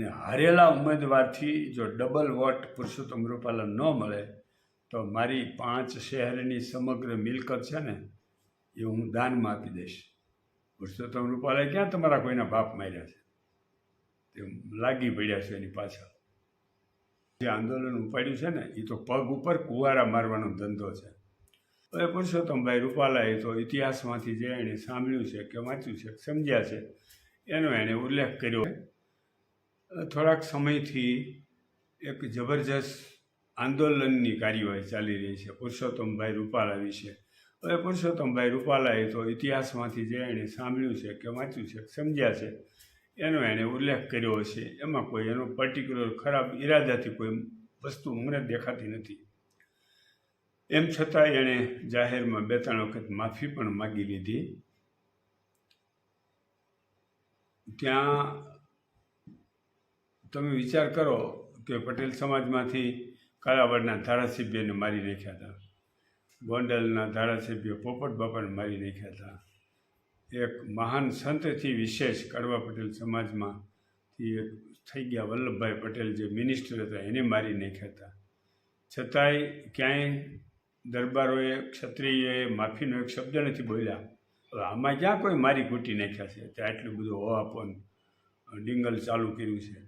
અને હારેલા ઉમેદવારથી જો double vote Purushottam Rupala ન મળે તો મારી 5 શહેરની સમગ્ર મિલકત છે ને એ હું દાનમાં આપી દઈશ. પુરુષોત્તમ રૂપાલાએ ક્યાં તમારા કોઈના બાપ માર્યા છે? તે લાગી પડ્યા છે એની પાછળ. જે આંદોલન ઉપાડ્યું છે ને એ તો પગ ઉપર કુવારા મારવાનો ધંધો છે. હવે પુરુષોત્તમભાઈ રૂપાલાએ તો ઇતિહાસમાંથી જે એણે સાંભળ્યું છે કે વાંચ્યું છે સમજ્યા છે એનો એણે ઉલ્લેખ કર્યો. થોડાક સમયથી એક જબરજસ્ત આંદોલનની કાર્યવાહી ચાલી રહી છે પુરુષોત્તમભાઈ રૂપાલા વિશે. હવે પુરુષોત્તમભાઈ રૂપાલાએ તો ઇતિહાસમાંથી જે એણે સાંભળ્યું છે કે વાંચ્યું છે સમજ્યા છે એનો એણે ઉલ્લેખ કર્યો હશે. એમાં કોઈ એનો પર્ટિક્યુલર ખરાબ ઈરાદાથી કોઈ વસ્તુ મને દેખાતી નથી. એમ છતાં એણે જાહેરમાં 2-3 વખત માફી પણ માગી લીધી. ત્યાં તમે વિચાર કરો કે પટેલ સમાજમાંથી કાલાવાડના ધારાસભ્યને મારી નાખ્યા હતા, ગોંડલના ધારાસભ્ય પોપટ બાપાને મારી નાખ્યા હતા, એક મહાન સંતથી વિશેષ કડવા પટેલ સમાજમાંથી એક થઈ ગયા વલ્લભભાઈ પટેલ જે મિનિસ્ટર હતા એને મારી નાખ્યા હતા. છતાંય ક્યાંય દરબારોએ ક્ષત્રિયોએ માફીનો એક શબ્દ નથી બોલ્યા. હવે આમાં ક્યાં કોઈ મારી કૂટી નાખ્યા છે? ત્યાં આટલું બધું હોવાપન ડિંગલ ચાલુ કર્યું છે.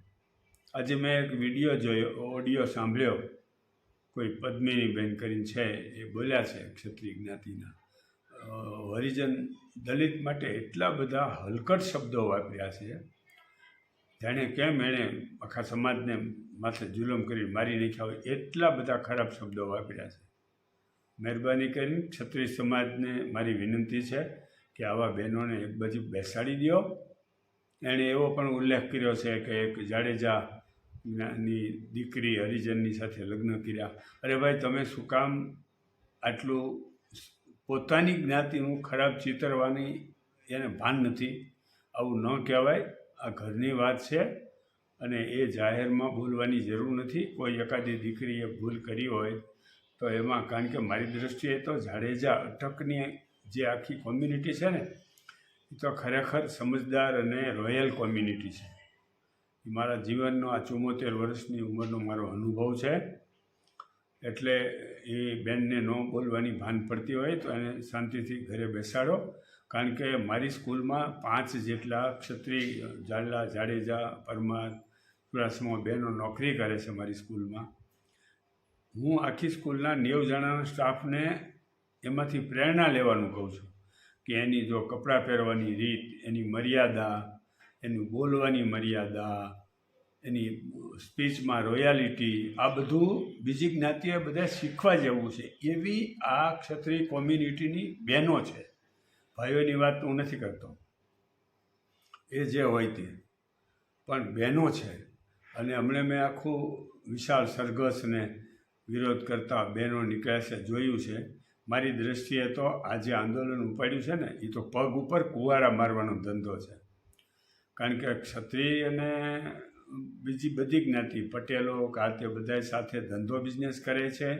આજે મેં એક વિડીયો જોયો, ઓડિયો સાંભળ્યો, કોઈ પદ્મિનીબેન કરીને છે એ બોલ્યા છે ક્ષત્રિય જ્ઞાતિના હરિજન દલિત માટે એટલા બધા હલકટ શબ્દો વાપર્યા છે જાણે કેમ એણે આખા સમાજને માથે જુલમ કરી મારી નાખ્યા હોય એટલા બધા ખરાબ શબ્દો વાપર્યા છે. મહેરબાની કરીને ક્ષત્રિય સમાજને મારી વિનંતી છે કે આવા બહેનોને એક બાજુ બેસાડી દો. એણે એવો પણ ઉલ્લેખ કર્યો છે કે એક જાડેજાની દીકરી હરિજનની સાથે લગ્ન કર્યા. અરે ભાઈ, તમે શું કામ આટલું પોતાની જ્ઞાતિનું ખરાબ ચિતરવાની એને ભાન નથી? આવું ન કહેવાય. આ ઘરની વાત છે અને એ જાહેરમાં બોલવાની જરૂર નથી. કોઈ એકાદી દીકરીએ ભૂલ કરી હોય તો એમાં, કારણ કે મારી દૃષ્ટિએ તો જાડેજા અટકની જે આખી કોમ્યુનિટી છે ને એ તો ખરેખર સમજદાર અને રોયલ કોમ્યુનિટી છે. એ મારા જીવનનો આ 74 વર્ષની ઉંમરનો મારો અનુભવ છે. એટલે એ બેનને ન બોલવાની ભાન પડતી હોય તો એને શાંતિથી ઘરે બેસાડો. કારણ કે મારી સ્કૂલમાં 5 જેટલા ક્ષત્રિય જાડલા, જાડેજા, પરમાર, ચુડાસમા બહેનો નોકરી કરે છે મારી સ્કૂલમાં. હું આખી સ્કૂલના 90 જણાના સ્ટાફને એમાંથી પ્રેરણા લેવાનું કહું છું કે એની જો કપડાં પહેરવાની રીત, એની મર્યાદા, એની બોલવાની મર્યાદા, એની સ્પીચમાં રોયાલિટી, આ બધું બીજી જ્ઞાતિએ બધા શીખવા જેવું છે. એવી આ ક્ષત્રિય કોમ્યુનિટીની બહેનો છે. ભાઈઓની વાત હું નથી કરતો, એ જે હોય તે, પણ બહેનો છે. અને હમણાં મેં આખું વિશાળ સરઘસને વિરોધ કરતા બહેનો નીકળ્યા છે જોયું છે. મારી દૃષ્ટિએ તો આ જે આંદોલન ઉપાડ્યું છે ને એ તો પગ ઉપર કુવારા મારવાનો ધંધો છે. કારણ કે ક્ષત્રિય અને બીજી બધી જ્ઞાતિ, પટેલો કાતે બધા સાથે ધંધો બિઝનેસ કરે છે.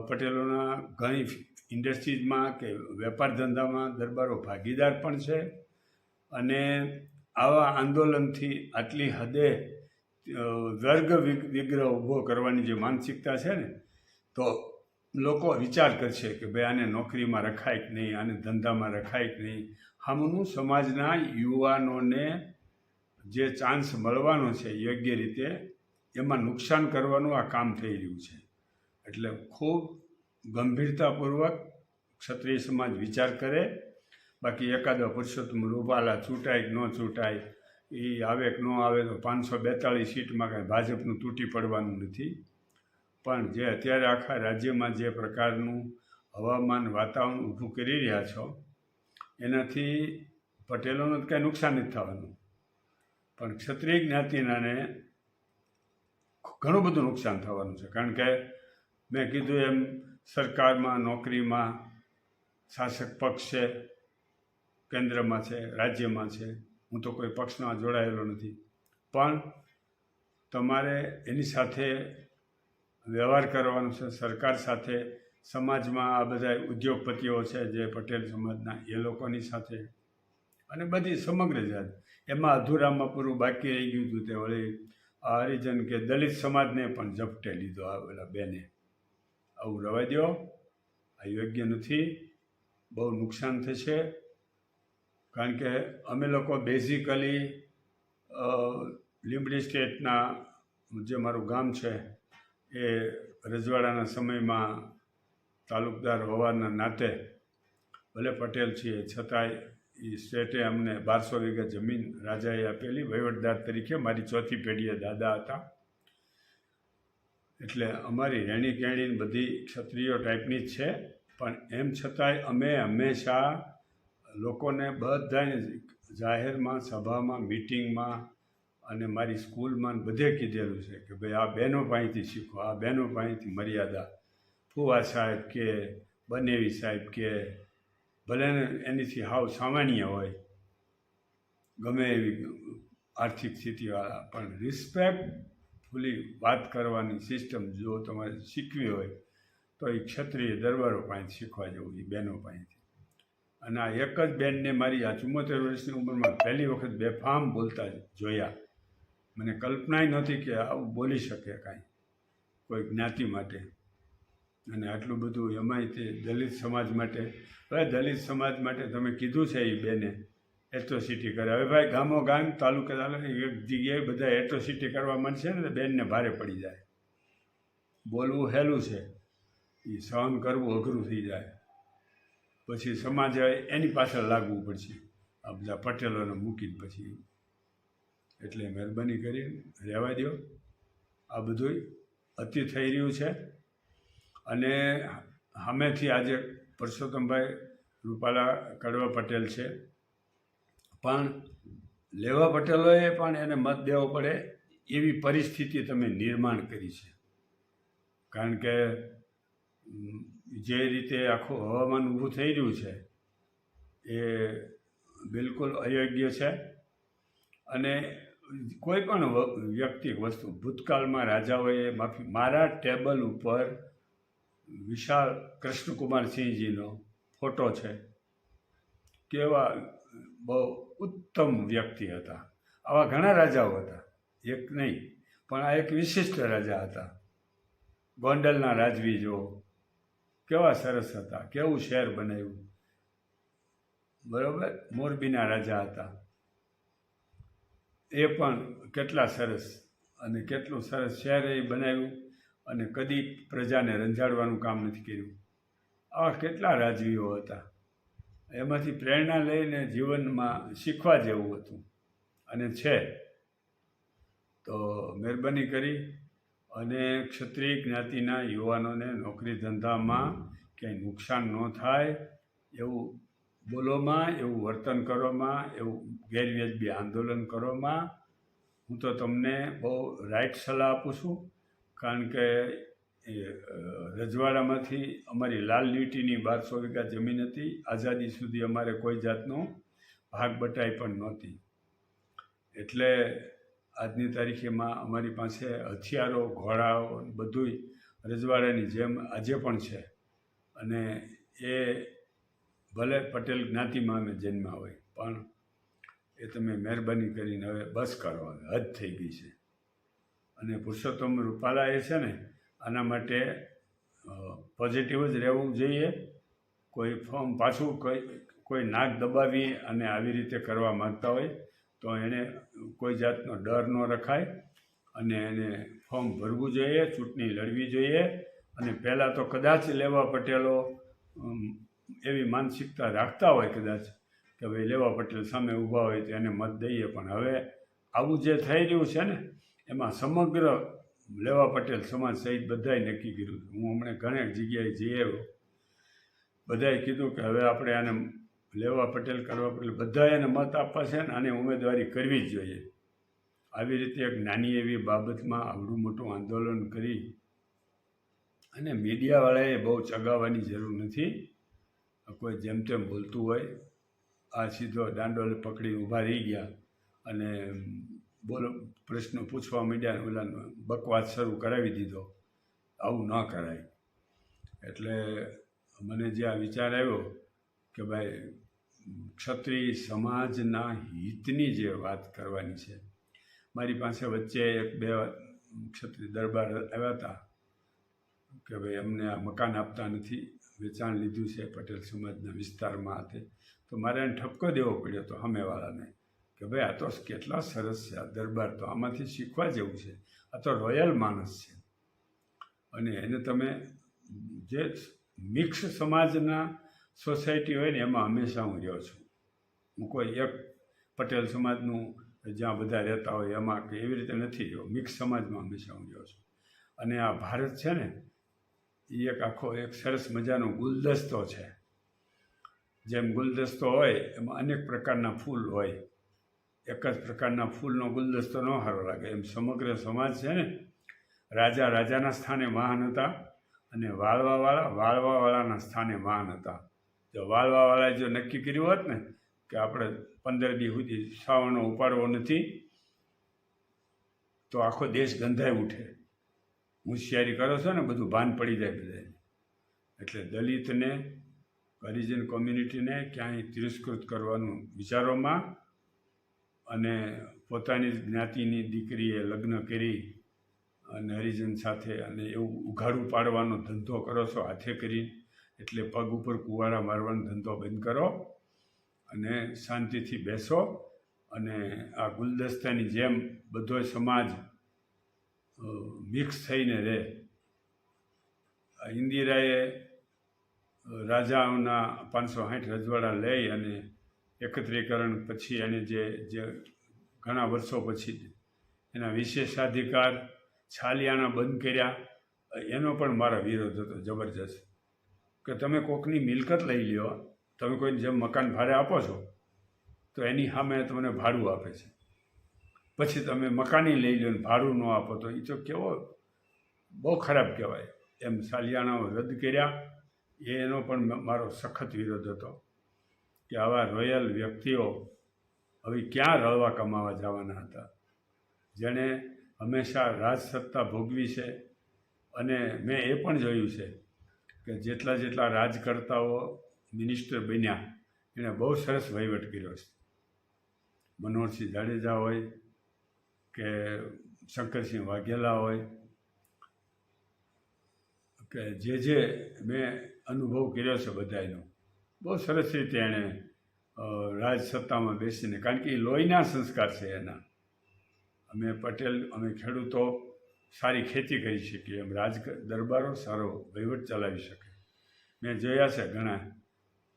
પટેલોના ઘણી ઇન્ડસ્ટ્રીઝમાં કે વેપાર ધંધામાં દરબારો ભાગીદાર પણ છે. અને આવા આંદોલનથી આટલી હદે વર્ગ વિગ્રહ ઊભો કરવાની જે માનસિકતા છે ને, તો લોકો વિચાર કરશે કે ભાઈ આને નોકરીમાં રખાય કે નહીં, આને ધંધામાં રખાય કે નહીં. આમનું સમાજના યુવાનોને જે ચાન્સ મળવાનો છે યોગ્ય રીતે, એમાં નુકસાન કરવાનું આ કામ થઈ રહ્યું છે. એટલે ખૂબ ગંભીરતાપૂર્વક ક્ષત્રિય સમાજ વિચાર કરે. બાકી એકાદો પુરુષોત્તમ રૂપાલા ચૂંટાય કે ન ચૂંટાય, એ આવે કે ન આવે તો 542 સીટમાં કાંઈ ભાજપનું તૂટી પડવાનું નથી. પણ જે અત્યારે આખા રાજ્યમાં જે પ્રકારનું હવામાન વાતાવરણ ઊભું કરી રહ્યા છો એનાથી પટેલોનું કાંઈ નુકસાન નથી થવાનું, પણ ક્ષત્રિય જ્ઞાતિનાને ઘણું બધું નુકસાન થવાનું છે. કારણ કે મેં કીધું એમ સરકારમાં, નોકરીમાં શાસક પક્ષ છે, કેન્દ્રમાં છે, રાજ્યમાં છે. હું તો કોઈ પક્ષમાં જોડાયેલો નથી, પણ તમારે એની સાથે વ્યવહાર કરવાનો છે, સરકાર સાથે. સમાજમાં આ બધા ઉદ્યોગપતિઓ છે જે પટેલ સમાજના, એ લોકોની સાથે, અને બધી સમગ્ર જાત એમાં અધૂરામાં પૂરું બાકી રહી ગયું હતું. તે વળી આ હરિજન કે દલિત સમાજને પણ ઝપટે લીધો આ પેલા બેને. આવું રવા દો, આ યોગ્ય નથી, બહુ નુકસાન થશે. કારણ કે અમે લોકો બેઝિકલી લીંબડી સ્ટેટના જે મારું ગામ છે એ રજવાડાના સમયમાં તાલુકદાર હોવાના નાતે ભલે પટેલ છીએ છતાંય એ સ્ટેટે અમને 1200 વીઘા જમીન રાજાએ આપેલી વહીવટદાર તરીકે. મારી ચોથી પેઢીએ દાદા હતા. એટલે અમારી રહેણી કહેણી બધી ક્ષત્રિયો ટાઈપની જ છે. પણ એમ છતાંય અમે હંમેશા લોકોને બધાને જાહેરમાં, સભામાં, મિટિંગમાં અને મારી સ્કૂલમાં બધે કીધેલું છે કે ભાઈ આ બહેનો પાસેથી શીખો, આ બહેનો પાસેથી મર્યાદા. ફુવા સાહેબ કે બનેવી સાહેબ કે ભલે એનીથી હાવ સામાન્ય હોય, ગમે એવી આર્થિક સ્થિતિવાળા, પણ રિસ્પેક્ટફુલી વાત કરવાની સિસ્ટમ જો તમારે શીખવી હોય તો એ ક્ષત્રિય દરબારો પાસે શીખવા જવું, એ બહેનો પાસેથી. અને આ એક જ બેનને મારી આ 74 વર્ષની ઉંમરમાં પહેલી વખત બેફામ બોલતા જોયા. મને કલ્પનાય નહોતી કે આવું બોલી શકે કાંઈ કોઈ જ્ઞાતિ માટે. અને આટલું બધું એમાંય તે દલિત સમાજ માટે. હવે દલિત સમાજ માટે તમે કીધું છે એ બેને એટ્રોસિટી કરે. હવે ભાઈ ગામો ગામ, તાલુકે એક જગ્યાએ બધા એટ્રોસિટી કરવા માંડશે ને તો બેનને ભારે પડી જાય. બોલવું હેલું છે, એ સહન કરવું અઘરું થઈ જાય. પછી સમાજ એની પાછળ લાગવું પડશે આ બધા પટેલોને મૂકીને પછી. એટલે મહેરબાની કરીને રહેવા દો. આ બધું અતિ થઈ રહ્યું છે. અને સામેથી આજે પરસોત્તમભાઈ રૂપાલા કડવા પટેલ છે, પણ લેવા પટેલોએ પણ એને મત દેવો પડે એવી પરિસ્થિતિ તમે નિર્માણ કરી છે. કારણ કે જે રીતે આખું હવામાન ઊભું થઈ રહ્યું છે એ બિલકુલ અયોગ્ય છે. અને કોઈ પણ વ્યક્તિ વસ્તુ ભૂતકાળમાં રાજાઓએ મારા ટેબલ ઉપર વિશાળ કૃષ્ણકુમારસિંહજીનો ફોટો છે. કેવા બહુ ઉત્તમ વ્યક્તિ હતા. આવા ઘણા રાજાઓ હતા, એક નહીં, પણ આ એક વિશિષ્ટ રાજા હતા. ગોંડલના રાજવી જો કેવા સરસ હતા, કેવું શહેર બનાવ્યું, બરાબર. મોરબીના રાજા હતા, એ પણ કેટલા સરસ, અને કેટલું સરસ શહેર એ બનાવ્યું, અને કદી પ્રજાને રંજાડવાનું કામ નથી કર્યું. આવા કેટલા રાજવીઓ હતા. એમાંથી પ્રેરણા લઈને જીવનમાં શીખવા જેવું હતું અને છે. તો મહેરબાની કરી અને ક્ષત્રિય જ્ઞાતિના યુવાનોને નોકરી ધંધામાં ક્યાંય નુકસાન ન થાય એવું બોલોમાં, એવું વર્તન કરવામાં, એવું ગેરવ્યાજબી આંદોલન કરવામાં હું તો તમને બહુ રાઈટ સલાહ આપું છું. કારણ કે રજવાડામાંથી અમારી લાલ લીટીની 1200 વીઘા જમીન હતી. આઝાદી સુધી અમારે કોઈ જાતનો ભાગ બટાઈ પણ નહોતી. એટલે આજની તારીખેમાં અમારી પાસે હથિયારો, ઘોડાઓ બધુંય રજવાડાની જેમ આજે પણ છે. અને એ ભલે પટેલ જ્ઞાતિમાં અમે જન્મ્યા હોય, પણ એ તમે મહેરબાની કરીને હવે બસ કરો, હદ થઈ ગઈ છે. અને પુરુષોત્તમ રૂપાલા એ છે ને આના માટે પોઝિટિવ જ રહેવું જોઈએ. કોઈ ફોર્મ પાછું કોઈ નાક દબાવી અને આવી રીતે કરવા માગતા હોય તો એને કોઈ જાતનો ડર ન રખાય અને એને ફોર્મ ભરવું જોઈએ, ચૂંટણી લડવી જોઈએ. અને પહેલાં તો કદાચ લેવા પટેલો એવી માનસિકતા રાખતા હોય કદાચ કે ભાઈ લેવા પટેલ સામે ઊભા હોય તો એને મત દઈએ, પણ હવે આવું જે થઈ રહ્યું છે ને એમાં સમગ્ર લેવા પટેલ સમાજ સહિત બધાએ નક્કી કર્યું. હું હમણાં ઘણી જગ્યાએ જઈ આવ્યો, બધાએ કીધું કે હવે આપણે આને લેવા પટેલ કરવા પટેલ બધાએ એને મત આપવા છે ને આને ઉમેદવારી કરવી જ જોઈએ. આવી રીતે એક નાની એવી બાબતમાં આવડું મોટું આંદોલન કરી અને મીડિયાવાળાએ બહુ ચગાવવાની જરૂર નથી. કોઈ જેમ તેમ બોલતું હોય, આ સીધો દાંડો પકડી ઊભા રહી ગયા અને બોલો પ્રશ્નો પૂછવા માંડ્યા, ઓલા બકવાસ શરૂ કરાવી દીધો. આવું ન કરાય. એટલે મને જે આ વિચાર આવ્યો કે ભાઈ ક્ષત્રિય સમાજના હિતની જે વાત કરવાની છે. મારી પાસે વચ્ચે એક બે ક્ષત્રિય દરબાર આવ્યા હતા કે ભાઈ અમને આ મકાન આપતા નથી, વેચાણ લીધું છે પટેલ સમાજના વિસ્તારમાં hatte. તો મારે એને ઠપકો દેવો પડ્યો હતો સામેવાળાને કે ભાઈ આ તો કેટલા સરસ છે આ દરબાર, તો આમાંથી શીખવા જેવું છે, આ તો રોયલ માણસ છે. અને એને તમે જે મિક્સ સમાજના સોસાયટી હોય ને એમાં હંમેશા હું રહ્યો છું. હું કોઈ એક પટેલ સમાજનું જ્યાં બધા રહેતા હોય એમાં કે એવી રીતે નથી રહ્યો, મિક્સ સમાજમાં હંમેશા હું રહ્યો છું. અને આ ભારત છે ને એ એક આખો એક સરસ મજાનો ગુલદસ્તો છે. જેમ ગુલદસ્તો હોય એમાં અનેક પ્રકારના ફૂલ હોય, એક જ પ્રકારના ફૂલનો ગુલદસ્તો ન સારો લાગે. એમ સમગ્ર સમાજ છે ને, રાજા રાજાના સ્થાને મહાન હતા અને વાળવાવાળાના સ્થાને મહાન હતા. જો વાળવાવાળાએ જો નક્કી કર્યું હોત ને કે આપણે 15 દી સુધી શ્રાવણનો ઉપાડવો નથી તો આખો દેશ ગંધાઈ ઉઠે. હોશિયારી કરો છો ને બધું ભાન પડી જાય બધાને. એટલે દલિતને, હરિજન કોમ્યુનિટીને ક્યાંય તિરસ્કૃત કરવાનું વિચારોમાં અને પોતાની જ્ઞાતિની દીકરીએ લગ્ન કરી અને હરિજન સાથે અને એવું ઉઘાડું પાડવાનો ધંધો કરો છો હાથે કરી, એટલે પગ ઉપર કુવારા મારવાનો ધંધો બંધ કરો અને શાંતિથી બેસો અને આ ગુલદસ્તાની જેમ બધો સમાજ મિક્સ થઈને રહે. ઇન્દિરાએ રાજાઓના 560 રજવાડા લઈ અને એકત્રીકરણ પછી એને જે ઘણા વર્ષો પછી એના વિશેષાધિકાર છાલિયાના બંધ કર્યા, એનો પણ મારો વિરોધ હતો જબરજસ્ત. કે તમે કોકની મિલકત લઈ લ્યો, તમે કોઈને જેમ મકાન ભાડે આપો છો તો એની સામે તમને ભાડું આપે છે, પછી તમે મકાની લઈ લો ને ભાડું ન આપો તો એ તો કેવો બહુ ખરાબ કહેવાય. એમ સાલિયાણાઓ રદ કર્યા, એનો પણ મારો સખત વિરોધ હતો કે આવા રોયલ વ્યક્તિઓ હવે ક્યાં રળવા કમાવા જવાના હતા, જેણે હંમેશા રાજસત્તા ભોગવી છે. અને મેં એ પણ જોયું છે કે જેટલા રાજકર્તાઓ મિનિસ્ટર બન્યા એણે બહુ સરસ વહીવટ કર્યો છે. મનોહરસિંહ જાડેજા હોય કે શંકરસિંહ વાઘેલા હોય કે જે મેં અનુભવ કર્યો છે બધાનો, બહુ સરસ રીતે એણે રાજસત્તામાં બેસીને, કારણ કે એ લોહીના સંસ્કાર છે એના. અમે પટેલ, અમે ખેડૂતો સારી ખેતી કરી શકીએ એમ દરબારો સારો વહીવટ ચલાવી શકે. મેં જોયા છે ઘણા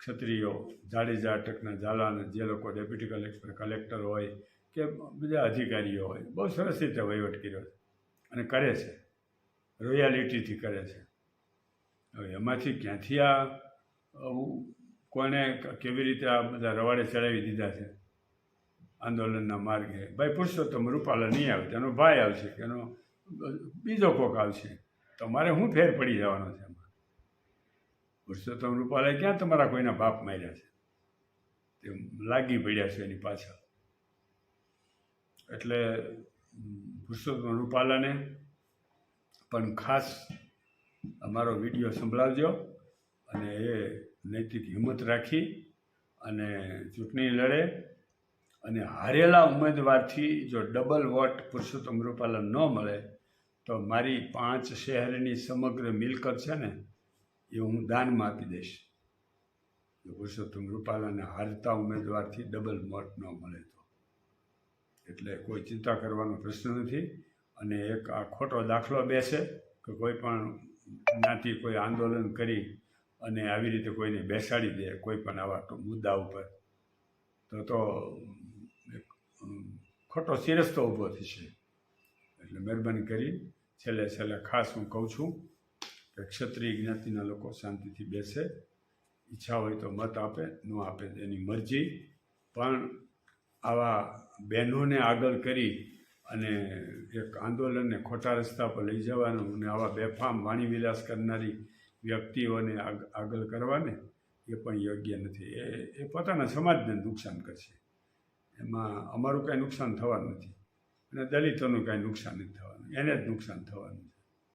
ક્ષત્રિયો, જાડેજા અટકના ઝાલાના જે લોકો ડેપ્યુટી કલેક્ટર હોય કે બીજા અધિકારીઓ હોય, બહુ સરસ રીતે વહીવટ કર્યો છે અને કરે છે, રોયાલિટીથી કરે છે. હવે એમાંથી ક્યાંથી આ કોને કેવી રીતે આ બધા રવાડે ચડાવી દીધા છે આંદોલનના માર્ગે. ભાઈ પુરુષોત્તમ રૂપાલા નહીં આવે, તેનો ભાઈ આવશે કે એનો બીજો કોક આવશે, તમારે શું ફેર પડી જવાનો છે એમાં? પુરુષોત્તમ રૂપાલાએ ક્યાં તમારા કોઈના બાપ માર્યા છે? તે લાગી પડ્યા છે એની પાછળ. એટલે પુરુષોત્તમ રૂપાલાને પણ ખાસ અમારો વિડીયો સંભળાવજો અને એ નૈતિક હિંમત રાખી અને ચૂંટણી લડે અને હારેલા ઉમેદવારથી જો ડબલ વોટ પુરુષોત્તમ રૂપાલા ન મળે તો મારી 5 શહેરની સમગ્ર મિલકત છે ને એ હું દાનમાં આપી દઈશ. જો પુરુષોત્તમ રૂપાલાને હારતા ઉમેદવારથી ડબલ વોટ ન મળે તો. એટલે કોઈ ચિંતા કરવાનો પ્રશ્ન નથી. અને એક આ ખોટો દાખલો બેસે કે કોઈ પણ જ્ઞાતિ કોઈ આંદોલન કરી અને આવી રીતે કોઈને બેસાડી દે કોઈ પણ આવા મુદ્દા ઉપર, તો એક ખોટો સિરસ્તો ઊભો થશે. એટલે મહેરબાની કરી છેલ્લે ખાસ હું કહું છું કે ક્ષત્રિય જ્ઞાતિના લોકો શાંતિથી બેસે, ઈચ્છા હોય તો મત આપે, ન આપે એની મરજી, પણ આવા બહેનોને આગળ કરી અને એક આંદોલનને ખોટા રસ્તા પર લઈ જવાનું અને આવા બેફામ વાણીવિલાસ કરનારી વ્યક્તિઓને આગળ કરવાને એ પણ યોગ્ય નથી. એ પોતાના સમાજને નુકસાન કરશે, એમાં અમારું કાંઈ નુકસાન થવાનું નથી અને દલિતોનું કાંઈ નુકસાન નથી થવાનું, એને જ નુકસાન થવાનું છે.